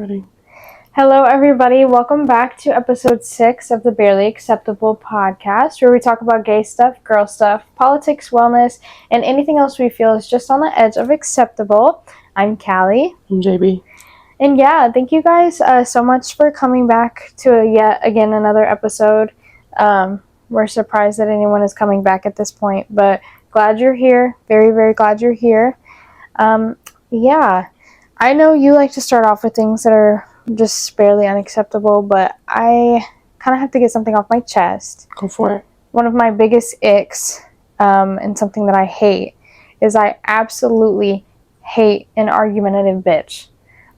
ready. Hello, everybody. Welcome back to episode 6 of the Barely Acceptable podcast, where we talk about gay stuff, girl stuff, politics, wellness, and anything else we feel is just on the edge of acceptable. I'm Callie. I'm JB. And yeah, thank you guys so much for coming back to yet again another episode. We're surprised that anyone is coming back at this point, but glad you're here. Very, very glad you're here. Yeah, I know you like to start off with things that are just barely unacceptable, but I kind of have to get something off my chest. Go for it. One of my biggest icks, and something that I hate, is I absolutely hate an argumentative bitch.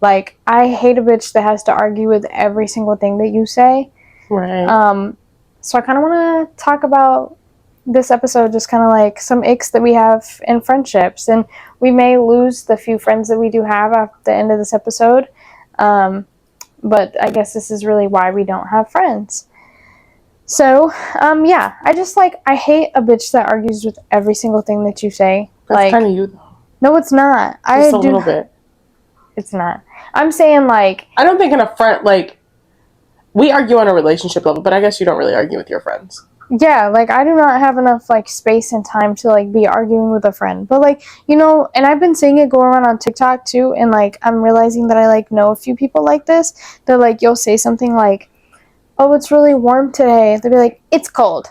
Like, I hate a bitch that has to argue with every single thing that you say. Right. So I kind of want to talk about this episode, just kind of like some icks that we have in friendships, and we may lose the few friends that we do have at the end of this episode. But I guess this is really why we don't have friends. So, yeah, I hate a bitch that argues with every single thing that you say. That's kind of you, though. No, it's not. Just a little bit. It's not. I'm saying, like... I don't think in a friend, like, we argue on a relationship level, but I guess you don't really argue with your friends. Yeah, like, I do not have enough, like, space and time to, like, be arguing with a friend. But, like, you know, and I've been seeing it go around on TikTok, too, and, like, I'm realizing that I, like, know a few people like this. That, like, you'll say something like, oh, it's really warm today. They'll be like, it's cold.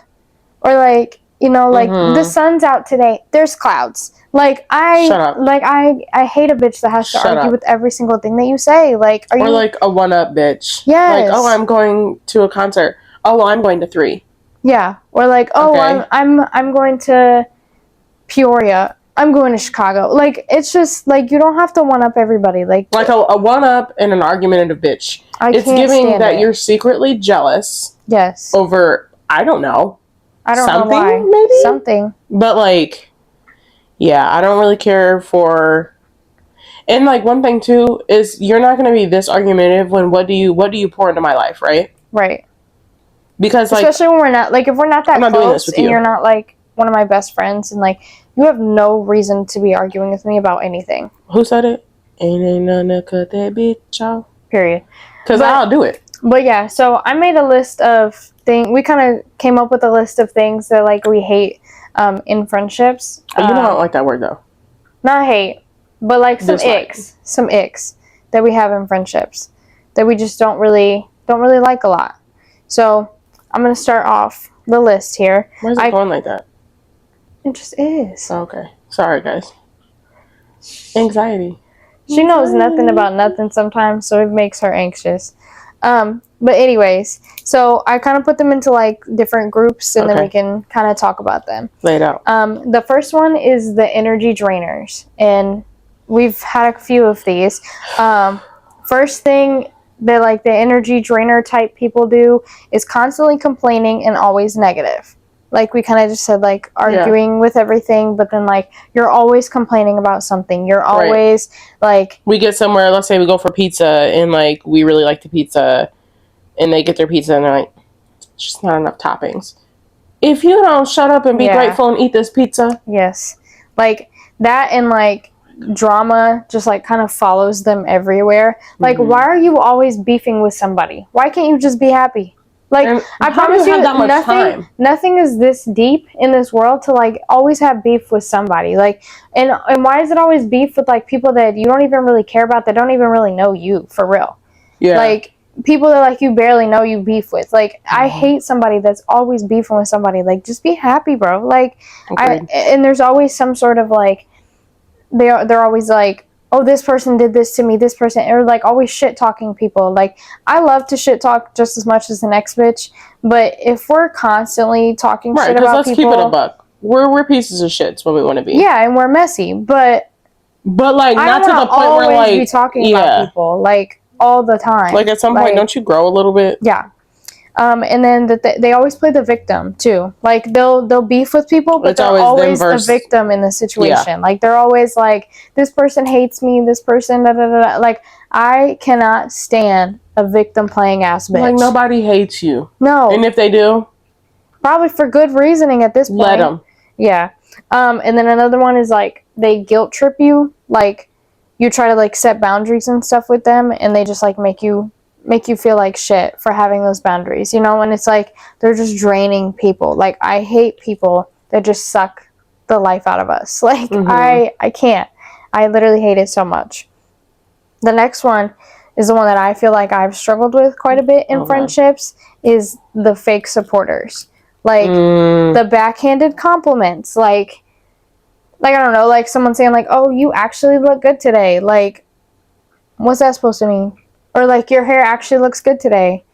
Or, like, you know, like, the sun's out today. There's clouds. Like, Shut up. Like, I hate a bitch that has to argue with every single thing that you say. Like, or, like, a one-up bitch. Yes. Like, oh, I'm going to a concert. Oh, well, I'm going to 3. Yeah, or like, oh, okay. I'm going to Peoria. I'm going to Chicago. Like, it's just like you don't have to one up everybody. Like a one up and an argumentative bitch. It's giving that you're secretly jealous. Yes. Over I don't know. I don't know why. Maybe something. But like, yeah, I don't really care for. And like one thing too is you're not going to be this argumentative when what do you pour into my life, right? Right. Because like, especially when we're not like if we're not that close and you're not like one of my best friends and like you have no reason to be arguing with me about anything. Who said it? Ain't none to cut that bitch off. Period. Because I'll do it. But yeah, so I made a list of things. We kind of came up with a list of things that like we hate in friendships. You don't like that word though. Not hate, but like some icks that we have in friendships that we just don't really like a lot. So I'm going to start off the list here. Why is it going like that? It just is. Oh, okay. Sorry, guys. Anxiety. She knows nothing about nothing sometimes, so it makes her anxious. But anyways, so I kind of put them into, like, different groups, and then we can kind of talk about them. Lay it out. The first one is the energy drainers, and we've had a few of these. First thing that like the energy drainer type people do is constantly complaining and always negative. Like we kind of just said, like arguing with everything, but then like you're always complaining about something. You're always like, we get somewhere, let's say we go for pizza and like we really like the pizza and they get their pizza and they're like, it's just not enough toppings. If you don't shut up and be grateful and eat this pizza. Yes. Like that, and like drama just like kind of follows them everywhere. Like, why are you always beefing with somebody? Why can't you just be happy? Like, and I promise you, nothing is this deep in this world to like always have beef with somebody. Like, and why is it always beef with like people that you don't even really care about, that don't even really know you for real? Yeah. Like people that like you barely know, you beef with. Like, I hate somebody that's always beefing with somebody. Like, just be happy, bro. Like, and there's always some sort of like, they're always like, oh, this person did this to me, this person, or like always shit talking people. Like, I love to shit talk just as much as the next bitch, but if we're constantly talking shit about people, let's keep it a buck. We're pieces of shits when we want to be. Yeah, and we're messy, but like not to the point where like be talking about people like all the time. Like at some point, don't you grow a little bit? Yeah. And then they always play the victim too. Like they'll beef with people, but they're always the victim in the situation. Yeah. Like they're always like, this person hates me, this person da da da. Like, I cannot stand a victim playing ass bitch. Like, nobody hates you. No. And if they do, probably for good reasoning at this point. Let them. Yeah. And then another one is like they guilt trip you. Like, you try to like set boundaries and stuff with them, and they just like make you feel like shit for having those boundaries, you know? And it's like they're just draining people. Like, I hate people that just suck the life out of us. Like, I can't. I literally hate it so much. The next one is the one that I feel like I've struggled with quite a bit in friendships, is the fake supporters. Like, the backhanded compliments. Like, I don't know, like someone saying like, oh, you actually look good today. Like, what's that supposed to mean? Or like, your hair actually looks good today.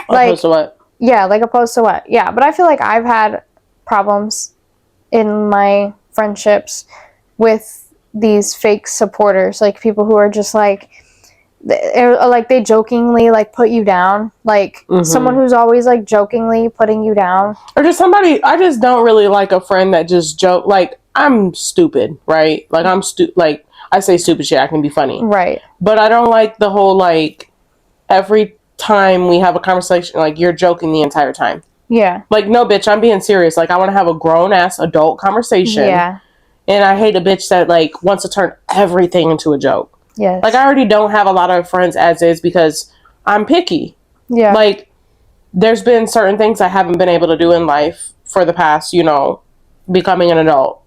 Like, opposed to what? Yeah, like opposed to what? Yeah, but I feel like I've had problems in my friendships with these fake supporters, like people who are just like they jokingly like put you down, like someone who's always like jokingly putting you down, or just somebody. I just don't really like a friend that just joke. Like, I'm stupid, right? Like, like I say stupid shit, I can be funny, right? But I don't like the whole like every time we have a conversation, like you're joking the entire time. Yeah. Like, no, bitch, I'm being serious. Like, I want to have a grown ass adult conversation. Yeah. And I hate a bitch that like wants to turn everything into a joke. Yes. Like, I already don't have a lot of friends as is because I'm picky. Yeah. Like, there's been certain things I haven't been able to do in life for the past, you know, becoming an adult.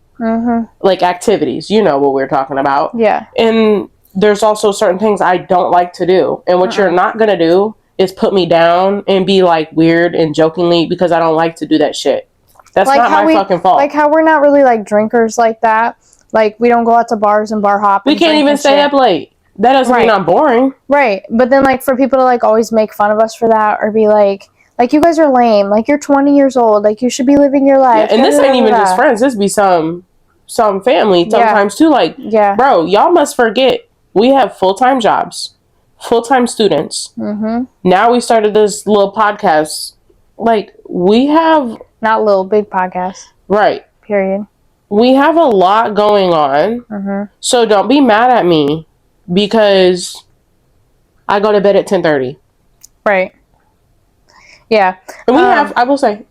Like activities, you know what we're talking about. Yeah. And there's also certain things I don't like to do. And what you're not going to do is put me down and be like weird and jokingly, because I don't like to do that shit. That's like not my fucking fault. Like how we're not really like drinkers like that. Like, we don't go out to bars and bar hop. We can't even stay up late. That doesn't mean I'm boring. Right. But then like for people to like always make fun of us for that, or be like you guys are lame. Like, you're 20 years old. Like, you should be living your life. Yeah, and this ain't even just friends. This be some family sometimes too. Like, bro, y'all must forget we have full-time jobs, full-time students. Now we started this little podcast. Like, we have not little, big podcast. Right. Period. We have a lot going on. So don't be mad at me because I go to bed at 10:30. Right. Yeah. And we have, I will say,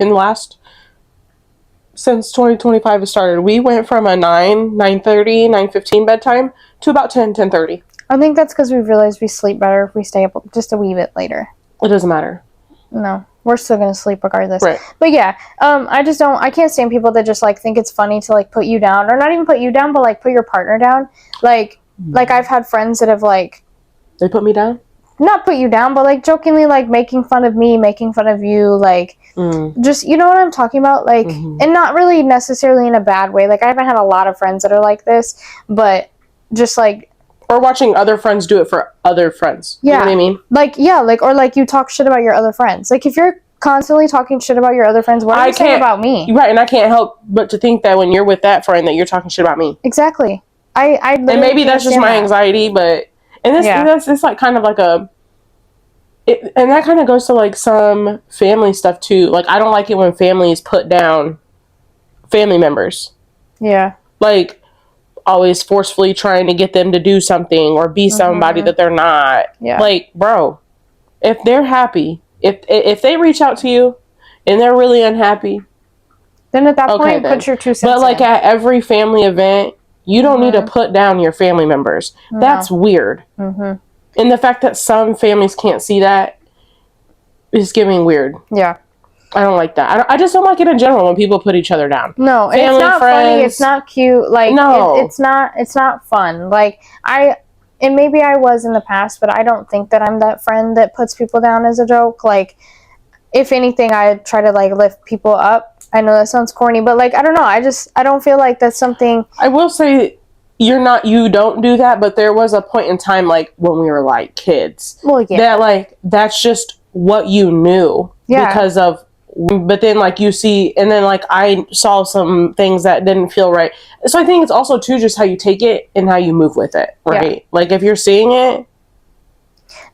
since 2025 has started, we went from a 9:30, 9:15 bedtime to about 10:30. I think that's because we've realized we sleep better if we stay up just a wee bit later. It doesn't matter. No. We're still going to sleep regardless. Right. But yeah, I can't stand people that just like think it's funny to like put you down, or not even put you down, but like put your partner down. Like I've had friends that have like... They put me down? Not put you down, but like jokingly like making fun of me, making fun of you, like just, you know what I'm talking about? Like, and not really necessarily in a bad way. Like, I haven't had a lot of friends that are like this, but just like... Or watching other friends do it for other friends. Yeah. You know what I mean? Like, yeah, like, or like you talk shit about your other friends. Like, if you're constantly talking shit about your other friends, what are you saying about me? Right, and I can't help but to think that when you're with that friend that you're talking shit about me. Exactly. I and maybe that's just my anxiety, but... And it's like kind of like a... and that kind of goes to like some family stuff too. Like, I don't like it when families put down family members. Yeah. Like, always forcefully trying to get them to do something or be somebody that they're not. Yeah. Like, bro, if they're happy, if they reach out to you and they're really unhappy, then at that point, put your 2 cents But like at every family event, you don't need to put down your family members. No. That's weird. And the fact that some families can't see that is giving weird. Yeah. I don't like that. I just don't like it in general when people put each other down. No, family, it's not friends. Funny. It's not cute. Like, no. It's not fun. Like, and maybe I was in the past, but I don't think that I'm that friend that puts people down as a joke. Like, if anything, I try to like lift people up. I know that sounds corny, but like, I don't know. I don't feel like that's something. I will say you don't do that, but there was a point in time, like when we were like kids. Well, yeah. That like, that's just what you knew. Yeah. Because of, but then like you see, and then like I saw some things that didn't feel right. So I think it's also too just how you take it and how you move with it, right? Yeah. Like if you're seeing it.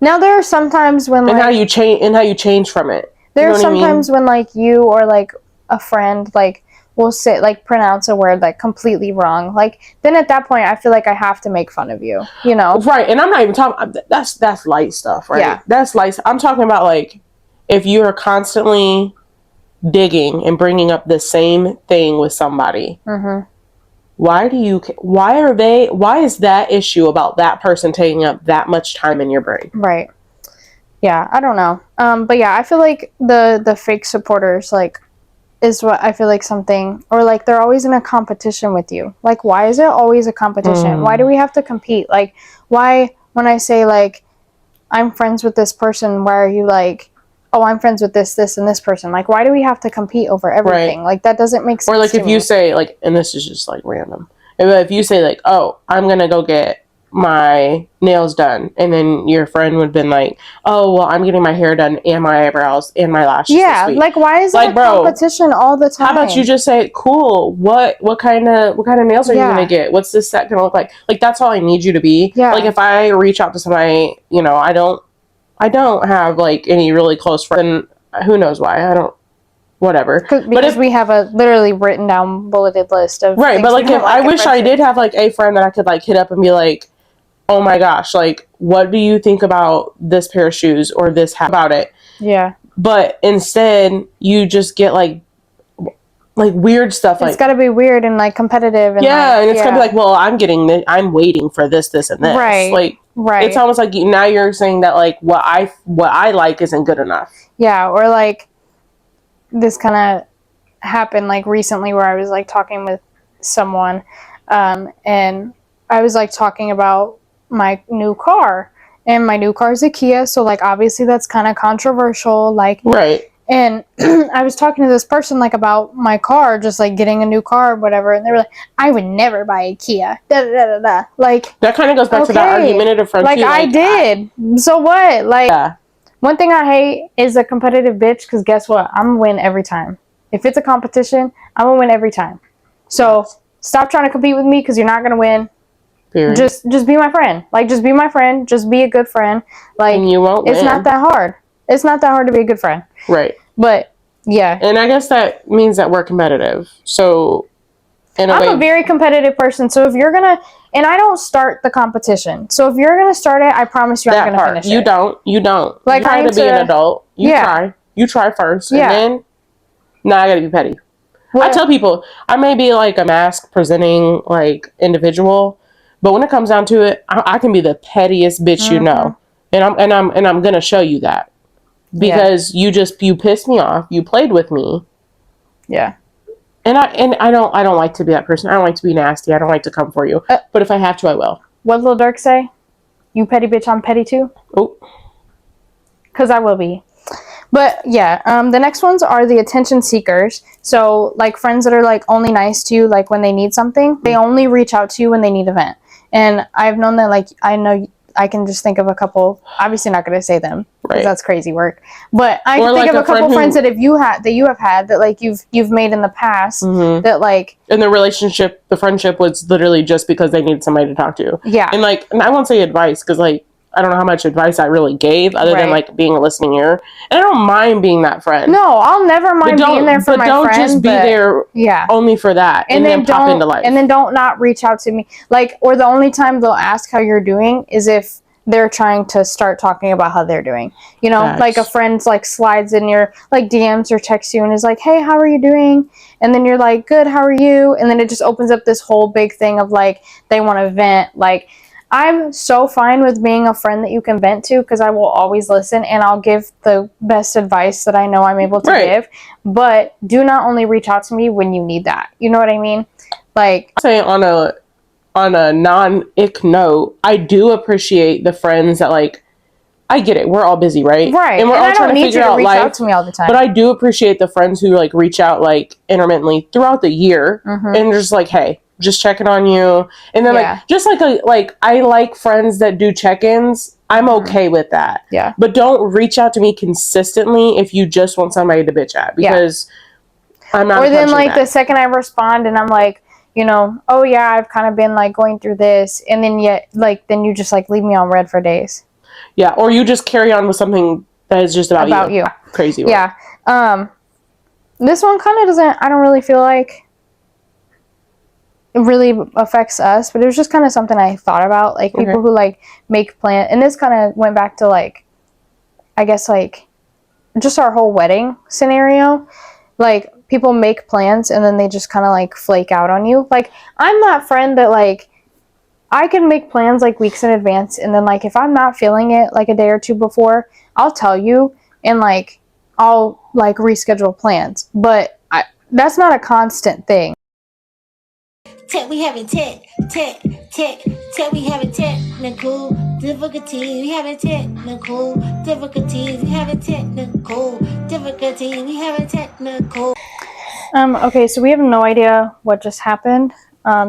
Now there are sometimes when how you change from it. There are sometimes when like you or like a friend like will say like pronounce a word like completely wrong. Like then at that point I feel like I have to make fun of you, you know? Right. And I'm not even talking, that's light stuff, right? Yeah. That's light. I'm talking about like if you're constantly digging and bringing up the same thing with somebody, why is that issue about that person taking up that much time in your brain? Right. Yeah, I don't know. But yeah, I feel like the fake supporters, like, is what I feel like something, or like they're always in a competition with you. Like, why is it always a competition? Why do we have to compete? Like, why, when I say, like, I'm friends with this person, why are you like, oh, I'm friends with this and this person? Like, why do we have to compete over everything? Right. Like, that doesn't make sense. Or like if you say, like, and this is just like random, if you say like, oh, I'm gonna go get my nails done, and then your friend would have been like, oh, well, I'm getting my hair done and my eyebrows and my lashes this week. Like, why is it a competition all the time? How about you just say, cool, what kind of nails are you gonna get? What's this set gonna look like? Like, that's all I need you to be. Like, if I reach out to somebody, you know, I don't have like any really close friends, who knows why, I don't, whatever. But if we have a literally written down bulleted list of right, but like, if I wish I did have like a friend that I could like hit up and be like, oh my gosh, like, what do you think about this pair of shoes or this hat about it? Yeah. But instead, you just get like weird stuff. It's got to be weird and like competitive. And and it's gonna be like, well, I'm waiting for this, and this. Right. Like, right. It's almost like now you're saying that like what I like isn't good enough. Yeah, or like this kind of happened like recently where I was like talking with someone, and I was like talking about my new car, and my new car is a Kia, so like obviously that's kind of controversial, like, right. And I was talking to this person like about my car, just like getting a new car or whatever, and they were like, I would never buy a Kia, da da da da. Like, that kind of goes back to that argumentative friend like, too. Like, I did. So what? Like, one thing I hate is a competitive bitch, because guess what? I'm gonna win every time. If it's a competition, I'm gonna win every time. So stop trying to compete with me, because you're not gonna win. Period. Just be my friend. Like, just be my friend. Just be a good friend. Like, and you won't win. It's not that hard. It's not that hard to be a good friend. Right. But yeah. And I guess that means that we're competitive. So I'm a very competitive person. So if you're gonna, and I don't start the competition. So if you're gonna start it, I promise you I'm gonna finish it. You don't. Like, you try to be an adult. You try first. And then I gotta be petty. Well, I tell people I may be like a mask presenting like individual, but when it comes down to it, I can be the pettiest bitch you know, and I'm gonna show you that, because you pissed me off. You played with me. Yeah. And I don't like to be that person. I don't like to be nasty. I don't like to come for you. But if I have to, I will. What did Lil Durk say? You petty bitch, I'm petty too. Oh. Because I will be. But yeah, the next ones are the attention seekers. So like friends that are like only nice to you like when they need something. They only reach out to you when they need a vent. And I've known that, like, I know I can just think of a couple. Obviously not going to say them because that's crazy work. But I can think of a couple friends that you have had that like you've made in the past that like. And the friendship was literally just because they needed somebody to talk to. Yeah. And like, and I won't say advice because like, I don't know how much advice I really gave other than like being a listening ear. And I don't mind being that friend. No, I'll never mind being there for my friend. But don't just be there only for that and then pop into life. And then don't not reach out to me. Like, or the only time they'll ask how you're doing is if they're trying to start talking about how they're doing. You know, like a friend's like slides in your like DMs or texts you and is like, hey, how are you doing? And then you're like, good, how are you? And then it just opens up this whole big thing of like, they want to vent. Like, I'm so fine with being a friend that you can vent to because I will always listen and I'll give the best advice that I know I'm able to give. But do not only reach out to me when you need that. You know what I mean? Like, say on a non-ick note, I do appreciate the friends that like, I get it. We're all busy, right? Right. And we're all trying to figure out life. Out to me all the time. But I do appreciate the friends who like reach out like intermittently throughout the year and just like, hey, just checking on you. And then like, just like I like friends that do check-ins. I'm okay with that. Yeah. But don't reach out to me consistently if you just want somebody to bitch at because I'm not. Or then like the second I respond and I'm like, you know, oh yeah, I've kind of been like going through this. And then then you just like leave me on red for days. Yeah. Or you just carry on with something that is just about you. Crazy. Yeah. This one kind of doesn't, I don't really feel like it really affects us, but it was just kind of something I thought about, like people who like make plans, and this kind of went back to like, I guess like just our whole wedding scenario. Like people make plans and then they just kind of like flake out on you. Like, I'm that friend that like I can make plans like weeks in advance, and then like if I'm not feeling it like a day or two before, I'll tell you, and like I'll like reschedule plans. But that's not a constant thing. We having we having technical difficulties. We having technical difficulties. We having technical difficulties. We having technical. Okay, so we have no idea what just happened.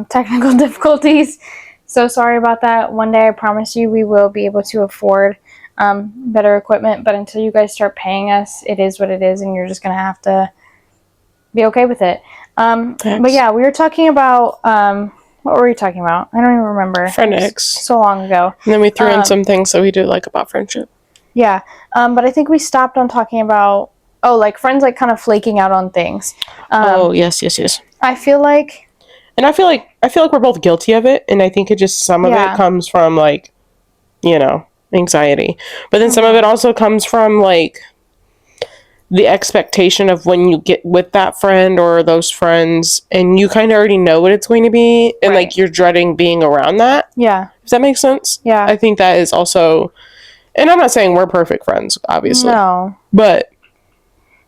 Technical difficulties. So sorry about that. One day I promise you we will be able to afford better equipment, but until you guys start paying us, it is what it is, and you're just gonna have to be okay with it. But yeah, we were talking about what were we talking about? I don't even remember. Friend X. So long ago. And then we threw in some things that we do like about friendship. Yeah. But I think we stopped on talking about like friends like kind of flaking out on things. Yes. I feel like we're both guilty of it, and I think some of it comes from like, anxiety. But then some of it also comes from like the expectation of when you get with that friend or those friends and you kind of already know what it's going to be, and like you're dreading being around that. Yeah. Does that make sense? Yeah. I think that is also, and I'm not saying we're perfect friends, obviously. No. But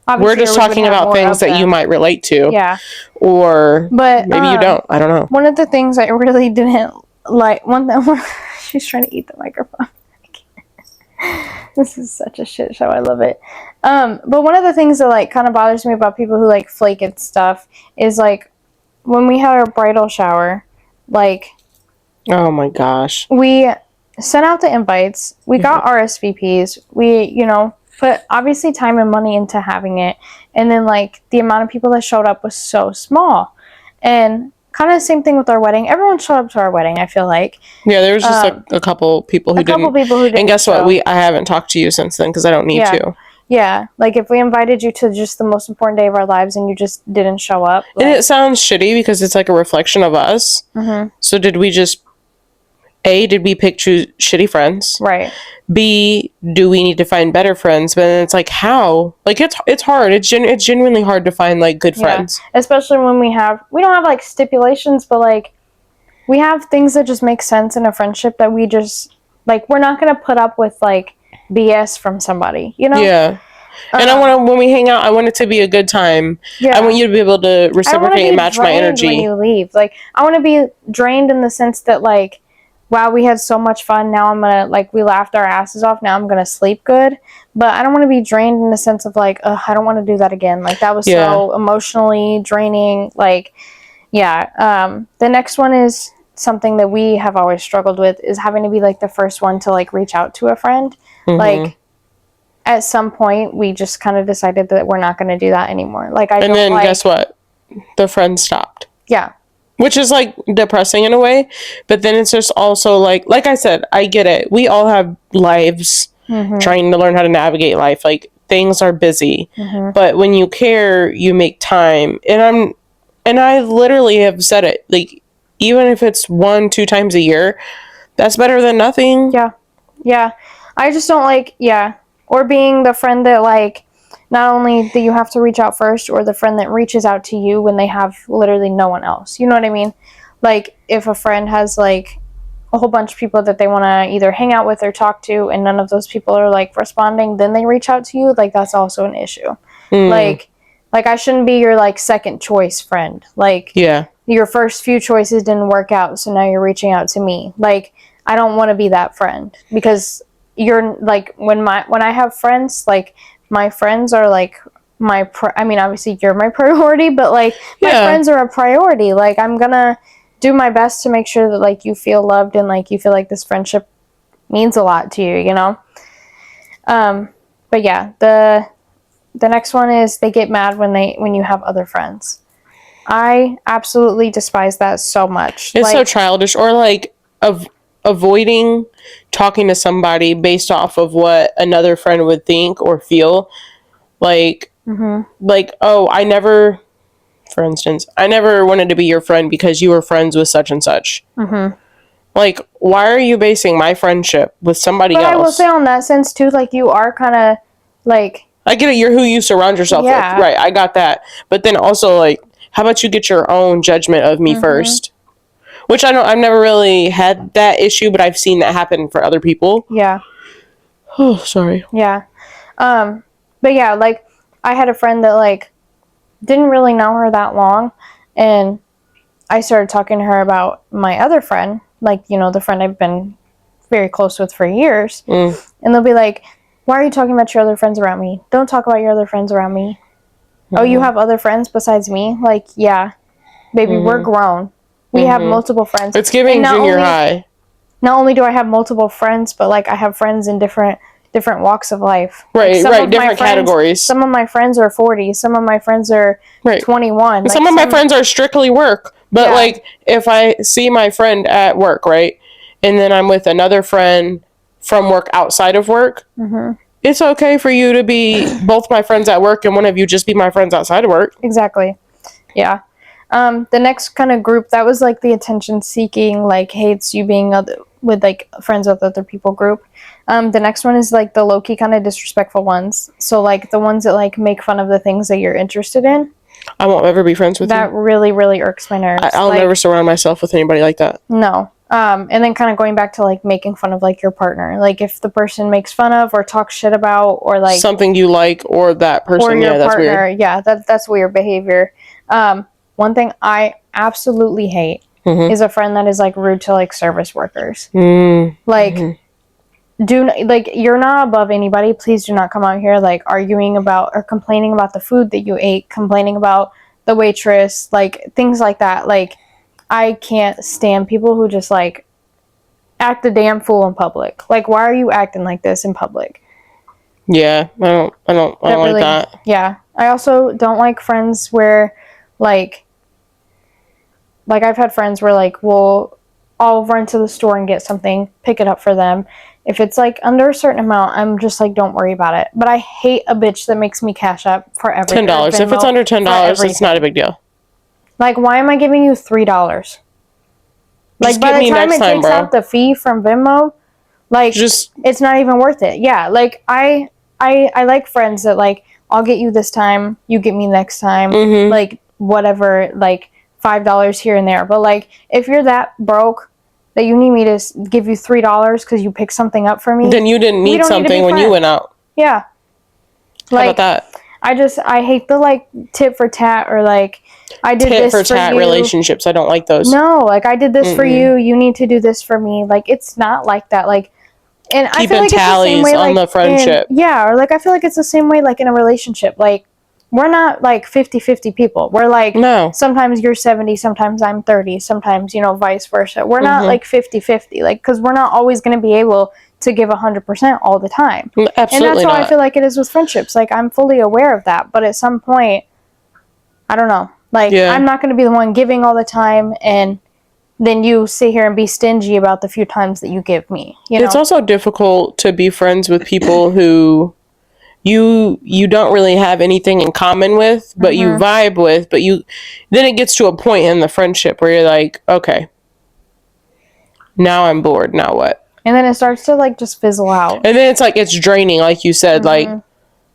obviously, we're just talking about things that you might relate to. Yeah. Or maybe you don't. I don't know. One of the things I really didn't like, she's trying to eat the microphone. This is such a shit show. I love it. But one of the things that like kind of bothers me about people who like flake and stuff is like when we had our bridal shower, like, oh my gosh, we sent out the invites, we got RSVPs, we put obviously time and money into having it, and then like the amount of people that showed up was so small. And kind of the same thing with our wedding. Everyone showed up to our wedding, I feel like. Yeah, there was just a couple people who didn't. And guess what? I haven't talked to you since then because I don't need to. Yeah, like if we invited you to just the most important day of our lives and you just didn't show up. And it sounds shitty because it's like a reflection of us. Mm-hmm. So did we just, A, did we pick shitty friends? Right. B, do we need to find better friends? But then it's like, how? Like, it's hard. It's genuinely hard to find, like, good friends. Especially when we don't have, like, stipulations, but, like, we have things that just make sense in a friendship that we just, like, we're not going to put up with, like, BS from somebody, Yeah. And when we hang out, I want it to be a good time. Yeah. I want you to be able to reciprocate and match my energy. When you leave. Like, I want to be drained in the sense that, like, wow, we had so much fun. Now I'm going to, like, we laughed our asses off. Now I'm going to sleep good. But I don't want to be drained in the sense of, like, I don't want to do that again. Like, that was so emotionally draining. Like, yeah. The next one is something that we have always struggled with, is having to be, like, the first one to, like, reach out to a friend. Mm-hmm. Like, at some point, we just kind of decided that we're not going to do that anymore. Like, guess what? The friend stopped. Yeah. Which is, like, depressing in a way. But then it's just also, like I said, I get it. We all have lives, trying to learn how to navigate life. Like, things are busy. Mm-hmm. But when you care, you make time. And I literally have said it. Like, even if it's 1-2 times a year, that's better than nothing. Yeah. Yeah. I just don't like, or being the friend that, like, not only do you have to reach out first, or the friend that reaches out to you when they have literally no one else. You know what I mean? Like, if a friend has, like, a whole bunch of people that they want to either hang out with or talk to, and none of those people are, like, responding, then they reach out to you, like, that's also an issue. Like, I shouldn't be your, like, second choice friend. Like, your first few choices didn't work out, so now you're reaching out to me. Like, I don't want to be that friend, because you're, like, when I have friends, like, my friends are, like, obviously you're my priority, but, like, my friends are a priority. Like, I'm gonna do my best to make sure that, like, you feel loved and, like, you feel like this friendship means a lot to you, But yeah, the next one is they get mad when you have other friends. I absolutely despise that so much. It's so childish. Or, like, avoiding talking to somebody based off of what another friend would think or feel. Like, for instance, I never wanted to be your friend because you were friends with such and such. Mm-hmm. Like, why are you basing my friendship with somebody else? But I will say on that sense, too, like, you are kind of, like, I get it. You're who you surround yourself with. Right. I got that. But then also, like, how about you get your own judgment of me first? Which I've never really had that issue, but I've seen that happen for other people. Yeah. Oh, sorry. Yeah. But yeah, like, I had a friend that, like, didn't really know her that long, and I started talking to her about my other friend, like, you know, the friend I've been very close with for years, and they'll be like, why are you talking about your other friends around me? Don't talk about your other friends around me. Oh, you have other friends besides me? Like, yeah, baby, we're grown. We have multiple friends. It's giving junior high. Not only do I have multiple friends, but, like, I have friends in different walks of life. Right, like, different categories. Some of my friends are 40. Some of my friends are 21. Like, some of my friends are strictly work. But, like, if I see my friend at work, right, and then I'm with another friend from work outside of work, it's okay for you to be both my friends at work and one of you just be my friends outside of work. Exactly. Yeah. The next kind of group, that was, like, the attention-seeking, like, hates you being with, like, friends with other people group. The next one is, like, the low-key kind of disrespectful ones. So, like, the ones that, like, make fun of the things that you're interested in. I won't ever be friends with you. That really, really irks my nerves. I'll never surround myself with anybody like that. No. And then kind of going back to, like, making fun of, like, your partner. Like, if the person makes fun of or talks shit about or, like... something you like or that person, or your that's partner, weird. Yeah, that's weird behavior. One thing I absolutely hate is a friend that is, like, rude to, like, service workers. Like... like, you're not above anybody. Please do not come out here, like, arguing about or complaining about the food that you ate, complaining about the waitress, like, things like that. Like, I can't stand people who just, like, act a damn fool in public. Like, why are you acting like this in public? Yeah, I don't really, like that. Yeah. I also don't like friends where, like, I've had friends where, like, I'll run to the store and get something, pick it up for them. If it's, like, under a certain amount, I'm just like, don't worry about it. But I hate a bitch that makes me cash up for everything. $10. If it's under $10, it's not a big deal. Like, why am I giving you $3? Like, by the time it takes out the fee from Venmo, like, it's not even worth it. Yeah, like, I like friends that, like, I'll get you this time, you get me next time, like, whatever, like, $5 here and there. But, like, if you're that broke that you need me to give you $3 because you picked something up for me, then you didn't need something when you went out. Yeah. Like, how about that? I hate the, like, tit for tat or, like, I did this for you. Tit for tat relationships. I don't like those. No, like, I did this for you. You need to do this for me. Like, it's not like that. Like, and I feel like it's the same way, like, on the friendship. Or, like, I feel like it's the same way, like, in a relationship. Like, we're not, like, 50-50 people. We're, like, no. Sometimes you're 70, sometimes I'm 30, sometimes, you know, vice versa. We're not, like, 50-50. Like, because we're not always going to be able to give 100% all the time. Absolutely. And that's how I feel like it is with friendships. Like, I'm fully aware of that. But at some point, I don't know. Like, I'm not going to be the one giving all the time, and then you sit here and be stingy about the few times that you give me. You know? It's also difficult to be friends with people who you don't really have anything in common with, but you vibe with, but then it gets to a point in the friendship where you're like, okay, now I'm bored. Now what? And then it starts to, like, just fizzle out. And then it's like, it's draining, like you said, like,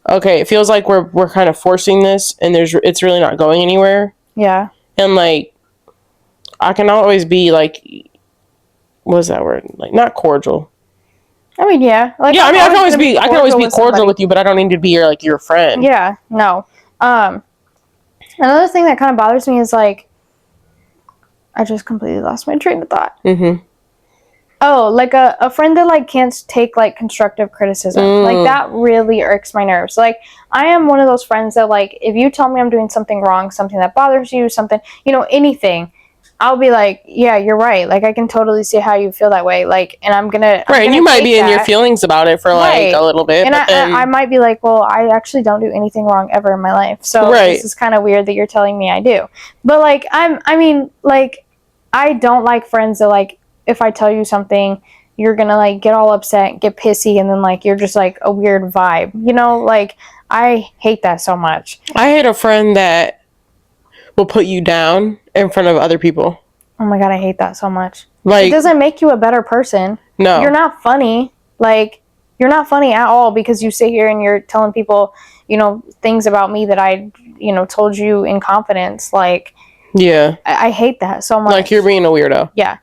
okay, it feels like we're kind of forcing this, and it's really not going anywhere. Yeah. And, like, I can always be, like, what's that word? Like, not cordial. I mean, yeah. Like, yeah, I mean, I can always be cordial with you, but I don't need to be your friend. Yeah, no. Another thing that kind of bothers me is, like, I just completely lost my train of thought. Oh, like a friend that, like, can't take, like, constructive criticism. Like, that really irks my nerves. Like, I am one of those friends that, like, if you tell me I'm doing something wrong, something that bothers you, something, you know, anything, I'll be like, yeah, you're right. Like, I can totally see how you feel that way. Like, and I'm gonna and you might be in your feelings about it for, like, a little bit. And I might be like, well, I actually don't do anything wrong ever in my life. So this is kind of weird that you're telling me I do. But, like, I mean, like, I don't like friends that, like, if I tell you something, you're gonna, like, get all upset, get pissy, and then, like, you're just, like, a weird vibe. You know, like, I hate that so much. I hate a friend that will put you down in front of other people. Oh my God, I hate that so much. Like, it doesn't make you a better person. No. You're not funny. Like, you're not funny at all because you sit here and you're telling people, you know, things about me that I, you know, told you in confidence. Like, yeah, I hate that so much. Like, you're being a weirdo. Yeah.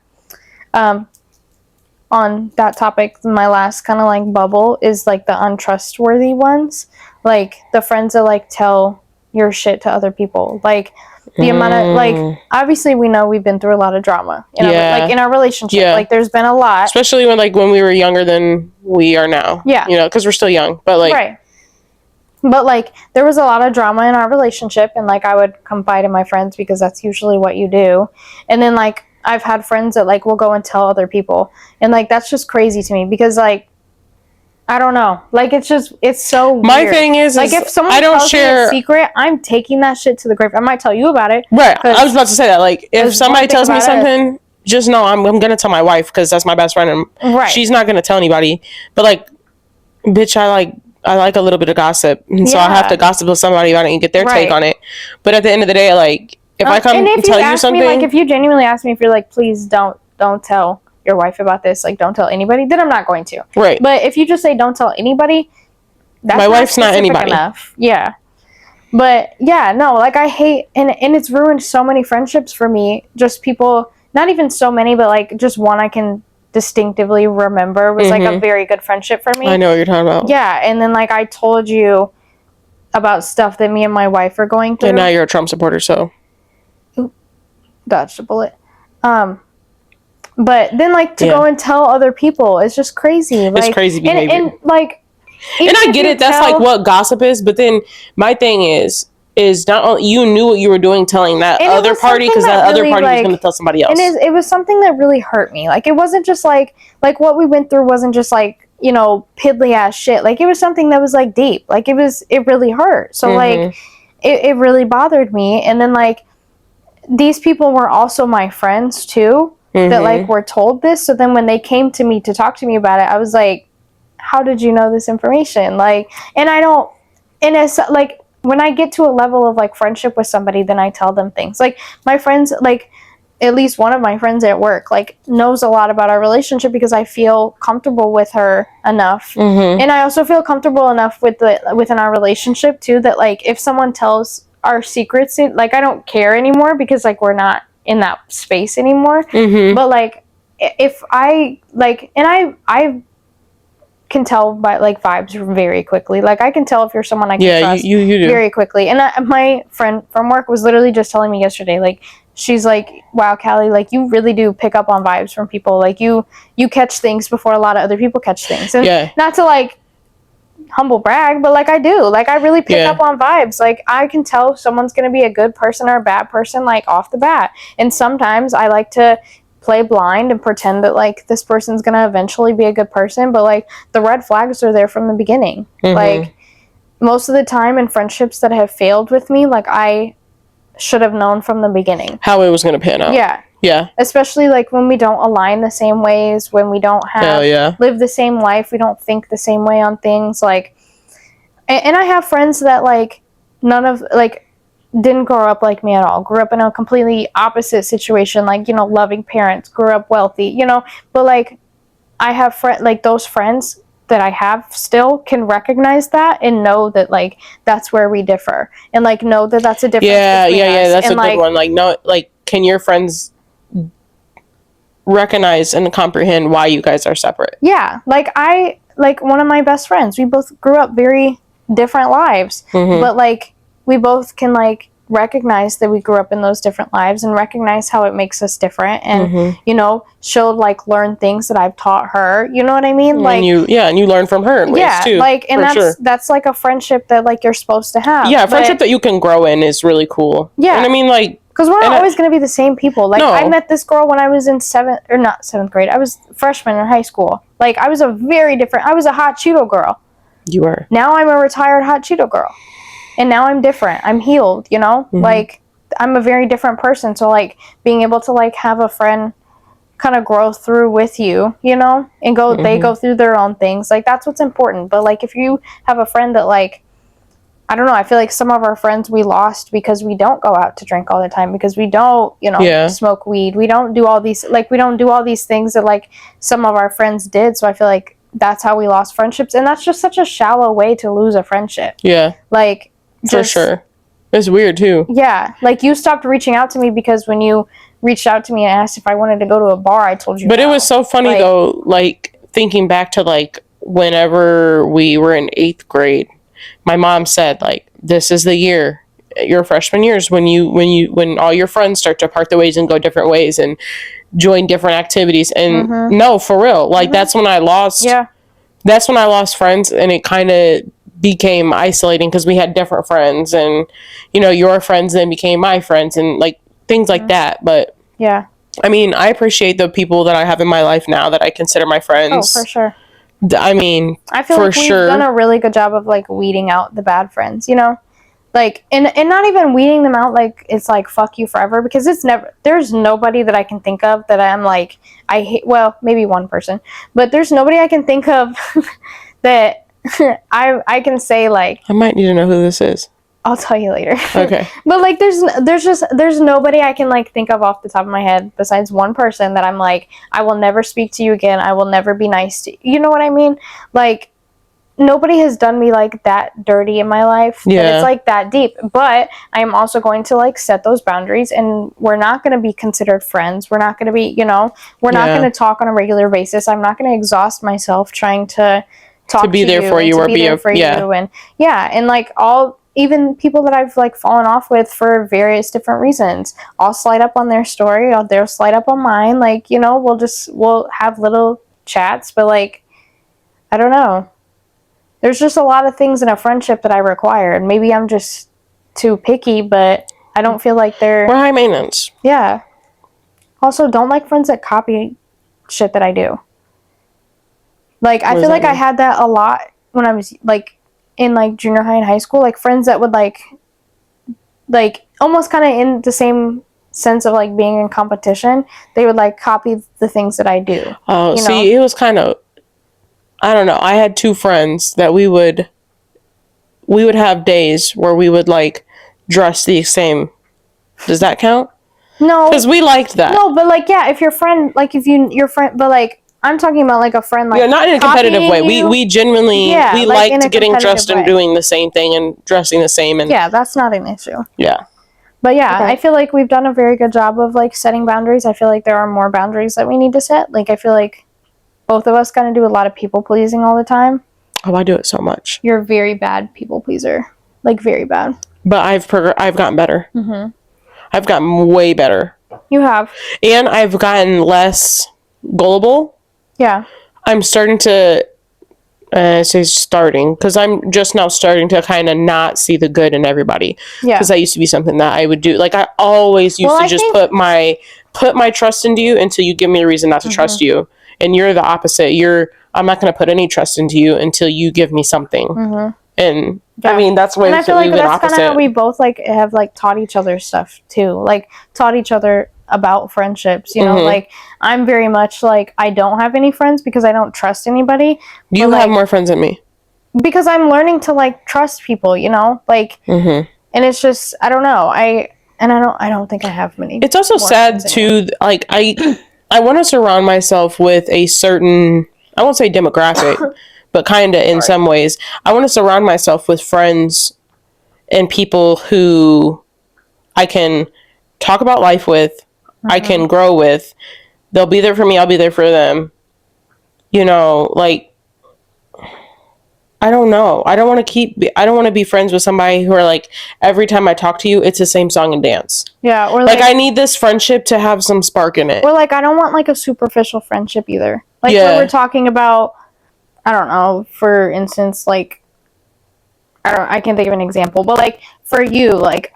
On that topic, my last kind of like bubble is like the untrustworthy ones, like the friends that like tell your shit to other people. Like the amount of like, obviously we know we've been through a lot of drama in our relationship. Yeah. Like there's been a lot, especially when we were younger than we are now. Yeah, you know, because we're still young, but like right. But like there was a lot of drama in our relationship, and like I would confide in my friends because that's usually what you do. And then like I've had friends that like will go and tell other people, and like that's just crazy to me because like I don't know, like it's so weird. My thing is like if someone tells me a secret, I'm taking that shit to the grave. I might tell you about it. Right. I was about to say that. Like if somebody tells me something, just know I'm gonna tell my wife because that's my best friend, and she's not gonna tell anybody. But like, bitch, I like a little bit of gossip, and so I have to gossip with somebody about it and get their take on it. But at the end of the day, like if I come and tell you something, like if you genuinely ask me, if you're like, please don't tell your wife about this, like don't tell anybody, then I'm not going to. Right. But if you just say don't tell anybody, that's my wife's not anybody enough. Yeah. But yeah, no, like I hate and it's ruined so many friendships for me. Just people, not even so many, but like just one I can distinctively remember was like a very good friendship for me. I know what you're talking about. Yeah, and then like I told you about stuff that me and my wife are going through. And now you're a Trump supporter, so dodged a bullet. But then like to go and tell other people, it's just crazy. Like, it's crazy behavior. And like, and I get it. That's like what gossip is. But then my thing is not only you knew what you were doing, telling that other party because that other party was going to tell somebody else. And it was something that really hurt me. Like it wasn't just like what we went through wasn't just like, you know, piddly ass shit. Like it was something that was like deep. Like it really hurt. So like it really bothered me. And then like these people were also my friends too. That like were told this. So then when they came to me to talk to me about it, I was like, how did you know this information? Like, and it's like when I get to a level of like friendship with somebody, then I tell them things. Like my friends, like at least one of my friends at work, like knows a lot about our relationship because I feel comfortable with her enough. And I also feel comfortable enough within our relationship too, that like if someone tells our secrets, like I don't care anymore because like we're not in that space anymore. But like if I like, and I can tell by like vibes very quickly. Like I can tell if you're someone I can trust you do. Very quickly. And my friend from work was literally just telling me yesterday, like she's like, wow, Callie, like you really do pick up on vibes from people. Like you catch things before a lot of other people catch things. And not to like humble brag, but like I do, like I really pick up on vibes. Like I can tell if someone's gonna be a good person or a bad person like off the bat. And sometimes I like to play blind and pretend that like this person's gonna eventually be a good person, but like the red flags are there from the beginning. Like most of the time in friendships that have failed with me, like I should have known from the beginning how it was gonna pan out. Yeah. Especially like when we don't align the same ways, when we don't live the same life, we don't think the same way on things. Like, and I have friends that like none of like didn't grow up like me at all. Grew up in a completely opposite situation, like, you know, loving parents, grew up wealthy, you know, but like I have like those friends that I have still can recognize that and know that like that's where we differ, and like know that that's a difference. That's a good one. Like, no, like, can your friends recognize and comprehend why you guys are separate? Yeah, like one of my best friends, we both grew up very different lives, but like we both can like recognize that we grew up in those different lives and recognize how it makes us different, and you know, she'll like learn things that I've taught her, you know what I mean? Like and you learn from her in ways too. Like, and that's like a friendship that like you're supposed to have. Friendship that you can grow in is really cool. And I mean, like, because we're not always going to be the same people. Like, I met this girl when I was in seventh grade. I was freshman in high school. Like, I was a hot Cheeto girl. You were. Now I'm a retired hot Cheeto girl. And now I'm different. I'm healed, you know? Like, I'm a very different person. So, like, being able to, like, have a friend kind of grow through with you, you know? And they go through their own things. Like, that's what's important. But, like, if you have a friend that, like, I don't know, I feel like some of our friends we lost because we don't go out to drink all the time, because we don't, you know, smoke weed. We don't do all these, like, we don't do all these things that, like, some of our friends did. So I feel like that's how we lost friendships. And that's just such a shallow way to lose a friendship. Yeah. Like, for sure. It's weird too. Yeah. Like, you stopped reaching out to me because when you reached out to me and asked if I wanted to go to a bar, I told you But no. It was so funny, like, though, like, thinking back to, like, whenever we were in 8th grade, my mom said, like, this is the year, your freshman years, when all your friends start to part their ways and go different ways and join different activities. And no, for real, like, that's when I lost friends, and it kind of became isolating because we had different friends, and, you know, your friends then became my friends, and, like, things like that. But yeah, I mean, I appreciate the people that I have in my life now that I consider my friends. Oh, for sure. I mean, I feel like we've done a really good job of, like, weeding out the bad friends, you know? Like, and not even weeding them out, like, it's like, fuck you forever, because there's nobody that I can think of that I'm like, I hate, well, maybe one person, but there's nobody I can think of that I can say, like, I might need to know who this is. I'll tell you later. Okay. But, like, there's nobody I can, like, think of off the top of my head besides one person that I'm like, I will never speak to you again. I will never be nice to you. You know what I mean? Like, nobody has done me, like, that dirty in my life. Yeah. That it's, like, that deep. But I am also going to, like, set those boundaries, and we're not going to be considered friends. We're not going to be, you know, we're not going to talk on a regular basis. I'm not going to exhaust myself trying to talk to be there you for you, or or be there for you. And, and, like, even people that I've, like, fallen off with for various different reasons. I'll slide up on their story. They'll slide up on mine. Like, you know, we'll have little chats. But, like, I don't know. There's just a lot of things in a friendship that I require. And maybe I'm just too picky, but I don't feel like we're high maintenance. Yeah. Also, don't like friends that copy shit that I do. Like, I feel like I had that a lot when I was, like, in, like, junior high and high school, like, friends that would, like almost kind of in the same sense of, like, being in competition, they would, like, copy the things that I do. Oh, see, it was kind of, I don't know. I had 2 friends that we would have days where we would, like, dress the same. Does that count? No. Because we liked that. No, but, like, yeah, if your friend, like, your friend, but, like, I'm talking about, like, a friend, like, not in a competitive way. We genuinely, we like liked getting dressed and doing the same thing and dressing the same. And yeah, that's not an issue. Yeah. But, yeah, I feel like we've done a very good job of, like, setting boundaries. I feel like there are more boundaries that we need to set. Like, I feel like both of us kind of do a lot of people-pleasing all the time. Oh, I do it so much. You're a very bad people-pleaser. Like, very bad. But I've gotten better. Mm-hmm. I've gotten way better. You have. And I've gotten less gullible. Yeah. I'm starting to, because I'm just now starting to kind of not see the good in everybody. Yeah. Because that used to be something that I would do. Like, I always used to just put my trust into you until you give me a reason not to trust you. And you're the opposite. I'm not going to put any trust into you until you give me something. Mm-hmm. And I mean, that's where I feel like that's kind of how we both, like, have, like, taught each other stuff too. Like, taught each other about friendships, you know. Like, I'm very much like, I don't have any friends because I don't trust anybody. You have more friends than me because I'm learning to, like, trust people, you know, like, and it's just, I don't know, I don't think I have many. It's also sad too, like, I want to surround myself with a certain, I won't say demographic, but kind of in some ways. I want to surround myself with friends and people who I can talk about life with, I can grow with. They'll be there for me, I'll be there for them. You know, like, I don't know. I don't want to be friends with somebody who are like, every time I talk to you, it's the same song and dance. Yeah, or like I need this friendship to have some spark in it. Or, like, I don't want, like, a superficial friendship either. Like, when we're talking about, I don't know, for instance, like, I can't think of an example, but, like, for you, like,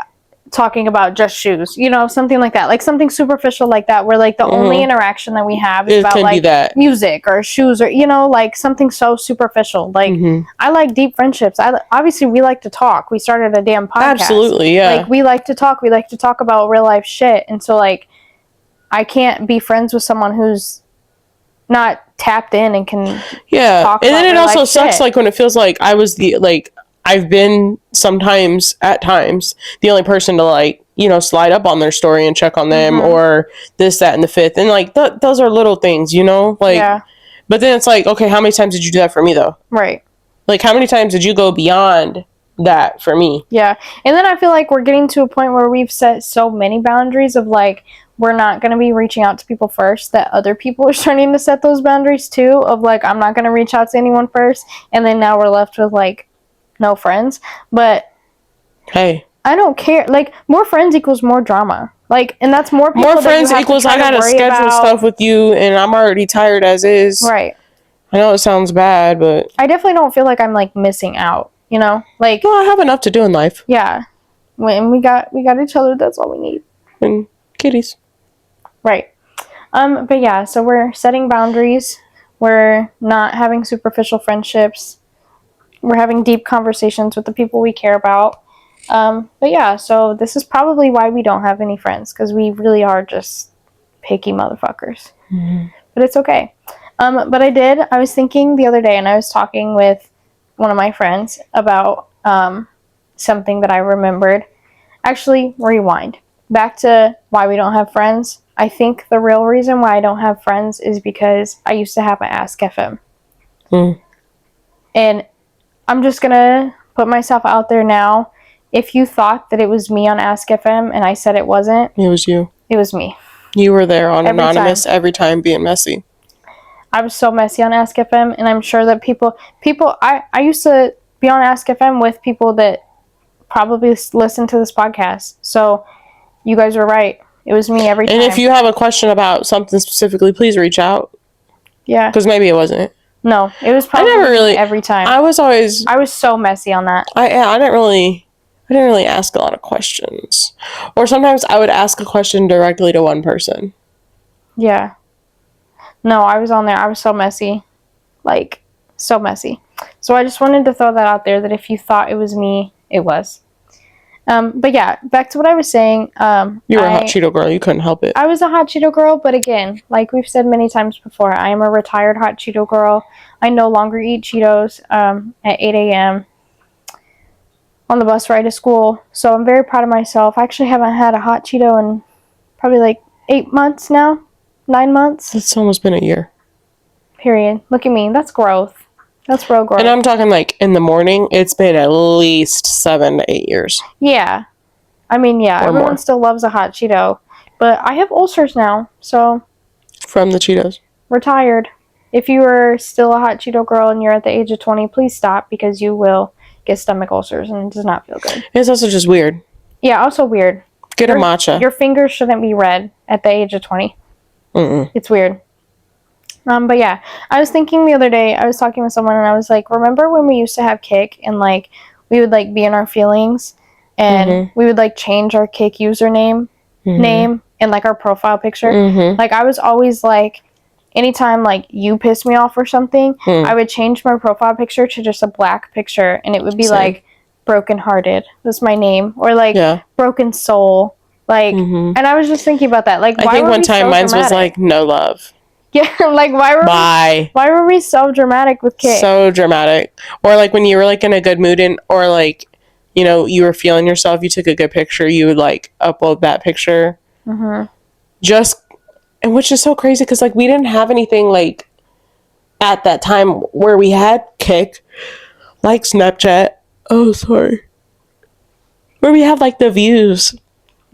talking about just shoes, you know, something like that, like, something superficial like that, where, like, the only interaction that we have is about, like, music or shoes, or, you know, like, something so superficial. Like, I like deep friendships. Obviously we like to talk. We started a damn podcast. Absolutely, yeah. Like, we like to talk. We like to talk about real life shit. And so, like, I can't be friends with someone who's not tapped in and can talk and about then it also sucks shit. Like, when it feels like I've been at times the only person to, like, you know, slide up on their story and check on them or this, that, and the fifth. And, like, those are little things, you know, like, But then it's like, okay, how many times did you do that for me, though? Right. Like, how many times did you go beyond that for me? Yeah. And then I feel like we're getting to a point where we've set so many boundaries of, like, we're not going to be reaching out to people first, that other people are starting to set those boundaries, too, of, like, I'm not going to reach out to anyone first. And then now we're left with, like, no friends. But... Hey. I don't care. Like, more friends equals more drama. Like, and that's more people. More friends equals I gotta schedule stuff with you, and I'm already tired as is. Right. I know it sounds bad, but I definitely don't feel like I'm, like, missing out. You know, like. Well, I have enough to do in life. Yeah, and we got each other. That's all we need. And kitties. Right. But yeah, so we're setting boundaries. We're not having superficial friendships. We're having deep conversations with the people we care about. But yeah, so this is probably why we don't have any friends, because we really are just picky motherfuckers. Mm-hmm. But it's okay. But I was thinking the other day, and I was talking with one of my friends about something that I remembered. Actually, rewind. Back to why we don't have friends. I think the real reason why I don't have friends is because I used to have an Ask FM. Mm. And I'm just going to put myself out there now. If you thought that it was me on Ask FM and I said it wasn't. It was you. It was me. You were there on Anonymous every time being messy. I was so messy on Ask FM, and I'm sure that people, I used to be on Ask FM with people that probably listen to this podcast. So you guys were right. It was me every time. And if you have a question about something specifically, please reach out. Yeah. Because maybe it wasn't. No, it was probably every time. I was so messy on that. I didn't really ask a lot of questions. Or sometimes I would ask a question directly to one person. Yeah. No, I was on there. I was so messy. Like, so messy. So I just wanted to throw that out there, that if you thought it was me, it was. But yeah, back to what I was saying. You were a hot Cheeto girl. You couldn't help it. I was a hot Cheeto girl, but again, like we've said many times before, I am a retired hot Cheeto girl. I no longer eat Cheetos at 8 a.m. on the bus ride to school. So I'm very proud of myself. I actually haven't had a hot Cheeto in probably like 8 months now. 9 months. It's almost been a year. Period. Look at me. That's growth. That's real growth. And I'm talking like in the morning, it's been at least 7 to 8 years. Yeah. I mean, yeah, everyone still loves a hot Cheeto. But I have ulcers now, so. From the Cheetos. Retired. If you are still a hot Cheeto girl and you're at the age of 20, please stop, because you will get stomach ulcers and it does not feel good. It's also just weird. Yeah, also weird. Get a matcha. Your fingers shouldn't be red at the age of 20. Mm-mm. It's weird. But yeah, I was thinking the other day, I was talking with someone and I was like, remember when we used to have Kik and like we would like be in our feelings and we would like change our Kik username name and like our profile picture? Like I was always like, anytime like you pissed me off or something, I would change my profile picture to just a black picture and it would be like Broken Hearted. That's my name. Or like Broken Soul. Like, and I was just thinking about that. Like, why I think one time mine was like no love. Yeah, like why were we so dramatic with Kik? So dramatic. Or like when you were like in a good mood or like, you know, you were feeling yourself, you took a good picture, you would like upload that picture. Just, and which is so crazy because like we didn't have anything like at that time where we had Kik, like Snapchat. Oh, sorry. Where we had like the views.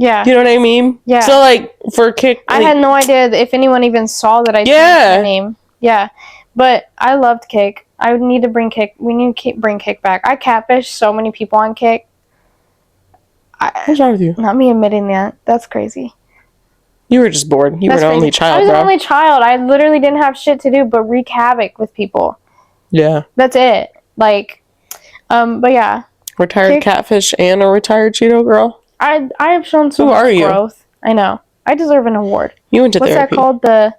Yeah. You know what I mean? Yeah. So, like, for Kik... I had no idea if anyone even saw that I changed my name. Yeah. But I loved Kik. I would need to bring Kik... We need to bring Kik back. I catfished so many people on Kik. What's wrong with you? Not me admitting that. That's crazy. You were just bored. You were an only child, I was an only child. I literally didn't have shit to do but wreak havoc with people. Yeah. That's it. Like, but yeah. Retired catfish and a retired Cheeto girl? I have shown so much growth. I know. I deserve an award. You went to therapy. What's that called?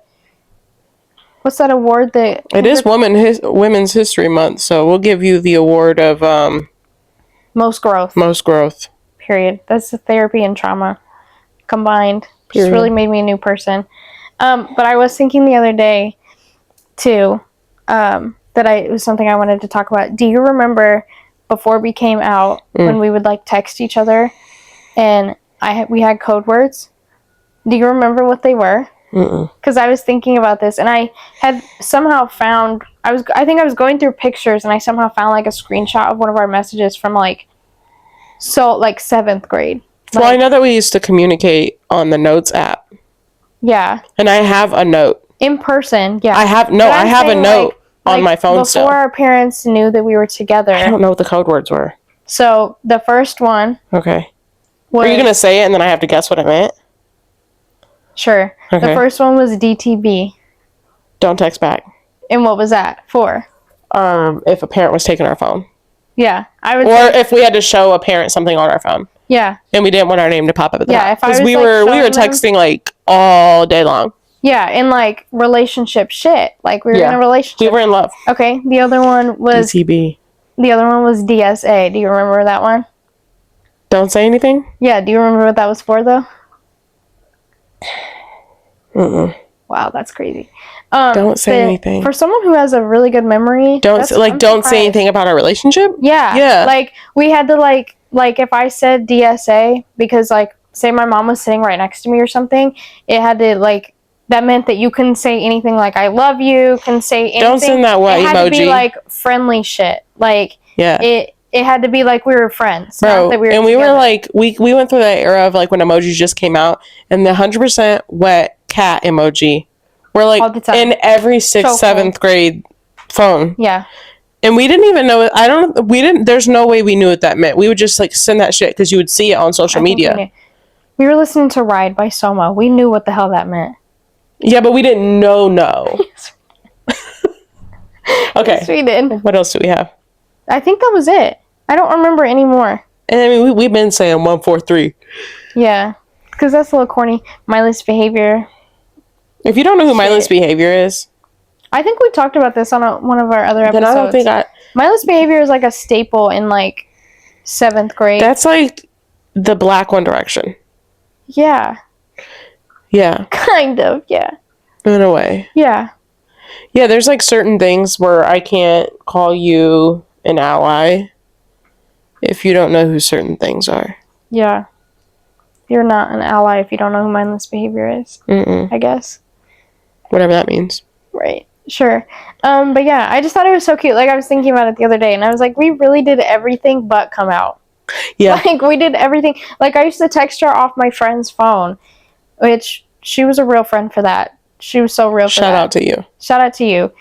What's that award that... It is Women's History Month, so we'll give you the award of... Most growth. Most growth. Period. That's the therapy and trauma combined. Period. Just really made me a new person. But I was thinking the other day, too, that it was something I wanted to talk about. Do you remember before we came out when we would like text each other and we had code words? Do you remember what they were? Because I was thinking about this, and I had somehow found I think I was going through pictures, and I somehow found like a screenshot of one of our messages from like 7th grade. Well, I know that we used to communicate on the Notes app. Yeah. And I have a note. In person, yeah. I have a note on my phone still. Before our parents knew that we were together. I don't know what the code words were. So the first one. Okay. Are you gonna say it and then I have to guess what it meant? Sure. Okay. The first one was DTB. Don't text back. And what was that for? If a parent was taking our phone. Yeah, I would. Or if we had to show a parent something on our phone. Yeah. And we didn't want our name to pop up at the top. Yeah, if I was we were texting like all day long. Yeah, in like relationship shit. Like we were in a relationship. We were in love. Okay. The other one was DTB. The other one was DSA. Do you remember that one? Don't say anything? Yeah, do you remember what that was for though? Wow, that's crazy. Don't say anything. For someone who has a really good memory, don't say anything about our relationship. Yeah. Like we had to like if I said DSA because like say my mom was sitting right next to me or something, it had to like that meant that you couldn't say anything like I love you, couldn't say anything. Don't send that what emoji. It had to be like friendly shit. Like it had to be like we were friends. Bro, not that we were and together. We were like we went through that era of like when emojis just came out and the 100% wet cat emoji were like in every 6th, 7th grade phone. Yeah. And we didn't even know there's no way we knew what that meant. We would just like send that shit because you would see it on social media. We were listening to Ride by Soma. We knew what the hell that meant. Yeah, but we didn't know. Okay. Yes, we did. What else do we have? I think that was it. I don't remember anymore. And I mean, we've been saying 143. Yeah. Because that's a little corny. Mindless behavior. If you don't know who mindless behavior is. I think we talked about this on one of our other episodes. Then I don't think mindless behavior is like a staple in like 7th grade. That's like the Black One Direction. Yeah. Yeah. Kind of, yeah. In a way. Yeah. Yeah, there's like certain things where I can't call you an ally if you don't know who certain things are. Yeah. You're not an ally if you don't know who mindless behavior is. I guess. Whatever that means. Right. Sure. But yeah, I just thought it was so cute. Like I was thinking about it the other day and I was like, we really did everything but come out. Yeah. Like we did everything. Like I used to text her off my friend's phone, which she was a real friend for that. She was so real for that. Shout out to you. Shout out to you.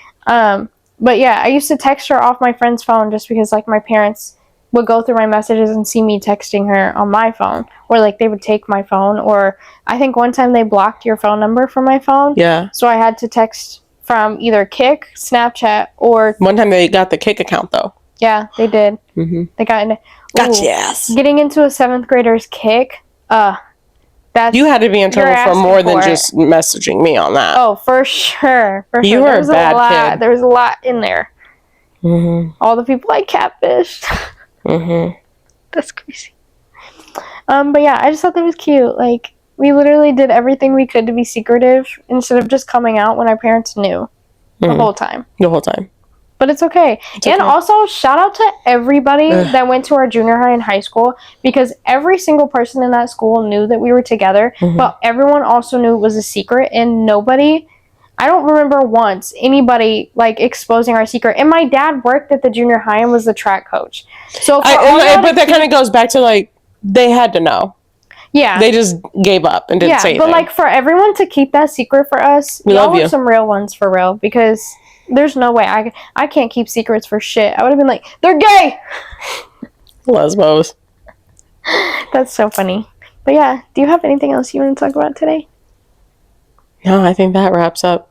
But yeah, I used to text her off my friend's phone just because like my parents would go through my messages and see me texting her on my phone. Or like they would take my phone. Or I think one time they blocked your phone number from my phone. Yeah. So I had to text from either Kik, Snapchat, or... One time they got the Kik account though. Yeah, they did. They got into... Gotcha, yes. Getting into a 7th grader's Kik, that's... You had to be in trouble for more than just messaging me on that. Oh, for sure. You were a bad kid. There was a lot in there. All the people I catfished. That's crazy. But yeah, I just thought that was cute. Like, we literally did everything we could to be secretive instead of just coming out when our parents knew the whole time. The whole time. But it's okay. And also, shout out to everybody that went to our junior high and high school because every single person in that school knew that we were together, but everyone also knew it was a secret and nobody... I don't remember once anybody like exposing our secret. And my dad worked at the junior high and was the track coach. So, but that kind of goes back to like they had to know. Yeah, they just gave up and didn't say anything. But like for everyone to keep that secret for us, y'all were some real ones for real because there's no way I can't keep secrets for shit. I would have been like, they're gay. Lesbos. That's so funny. But yeah, do you have anything else you want to talk about today? No, I think that wraps up.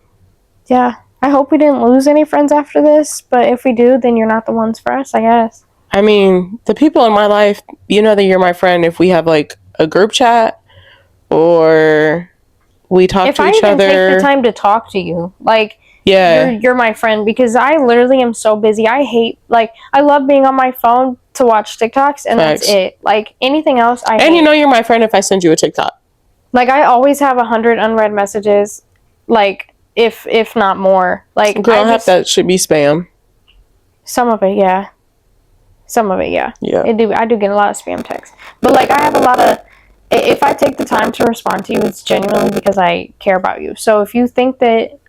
Yeah. I hope we didn't lose any friends after this, but if we do, then you're not the ones for us, I guess. I mean, the people in my life, you know that you're my friend if we have like a group chat or we talk to each other. If I even take the time to talk to you, like, you're my friend because I literally am so busy. I love being on my phone to watch TikToks and that's it. Like, anything else, I hate. And you know you're my friend if I send you a TikTok. Like, I always have 100 unread messages, like, if not more. Like, girl, that should be spam. Some of it, yeah. Some of it, yeah. Yeah. I do get a lot of spam texts. But, like, I have a lot of if I take the time to respond to you, it's genuinely because I care about you. So if you think that,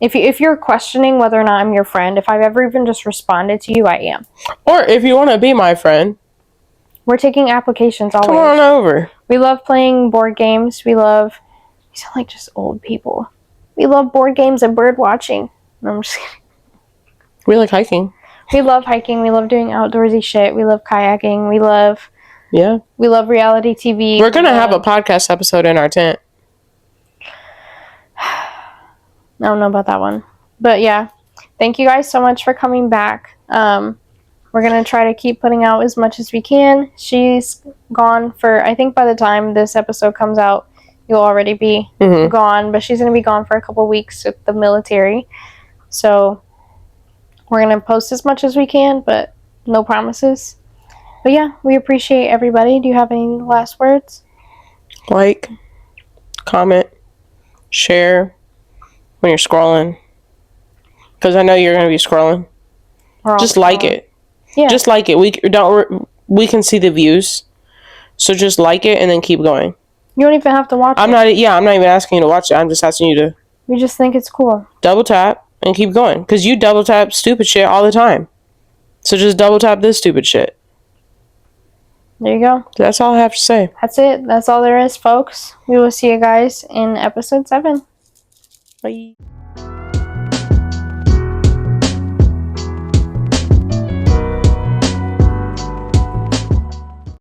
if you're questioning whether or not I'm your friend, if I've ever even just responded to you, I am. Or if you want to be my friend, we're taking applications always. Come on over. We love playing board games. We sound like just old people. We love board games and bird watching. No, I'm just kidding. We like hiking. We love hiking. We love doing outdoorsy shit. We love kayaking. We love reality TV. We're going to have a podcast episode in our tent. I don't know about that one. But yeah, thank you guys so much for coming back. We're going to try to keep putting out as much as we can. She's gone for, I think by the time this episode comes out, you'll already be gone. But she's going to be gone for a couple weeks with the military. So we're going to post as much as we can, but no promises. But yeah, we appreciate everybody. Do you have any last words? Like, comment, share when you're scrolling. Because I know you're going to be scrolling. Just like it. Yeah. Just like it. We can see the views. So just like it and then keep going. You don't even have to watch it. I'm not even asking you to watch it. I'm just asking you to. We just think it's cool. Double tap and keep going. Because you double tap stupid shit all the time. So just double tap this stupid shit. There you go. That's all I have to say. That's it. That's all there is, folks. We will see you guys in episode 7. Bye.